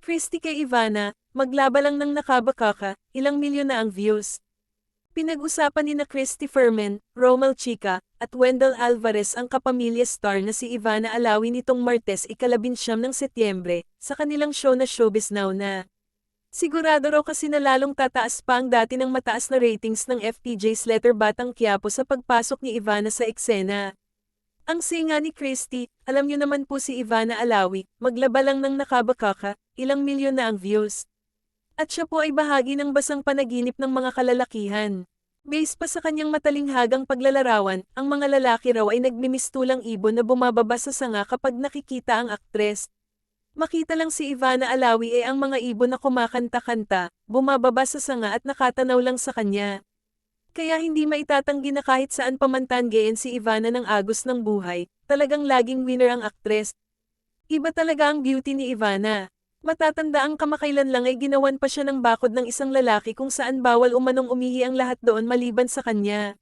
Christy kay Ivana, maglaba lang ng nakabakaka, ilang milyon na ang views. Pinag-usapan ni na Christy Fermin, Romel Chica, at Wendell Alvarez ang kapamilya star na si Ivana Alawi nitong Martes ika-19 ng Setyembre, sa kanilang show na Showbiz Now na. Sigurado raw kasi na lalong tataas pa ang dati ng mataas na ratings ng FPJ's Letter Batang Quiapo sa pagpasok ni Ivana sa eksena. Ang singa ni Christy, alam niyo naman po si Ivana Alawi, maglaba lang ng nakabakaka, ilang milyon na ang views. At siya po ay bahagi ng basang panaginip ng mga kalalakihan. Base pa sa kanyang matalinghagang paglalarawan, ang mga lalaki raw ay nagmimistulang ibon na bumababa sa sanga kapag nakikita ang aktres. Makita lang si Ivana Alawi ang mga ibon na kumakanta-kanta, bumababa sa sanga at nakatanaw lang sa kanya. Kaya hindi maitatanggi na kahit saan pamantangayin si Ivana ng agos ng buhay, talagang laging winner ang aktres. Iba talaga ang beauty ni Ivana. Matatanda ang kamakailan lang ay ginawan pa siya ng bakod ng isang lalaki kung saan bawal umanong umihi ang lahat doon maliban sa kanya.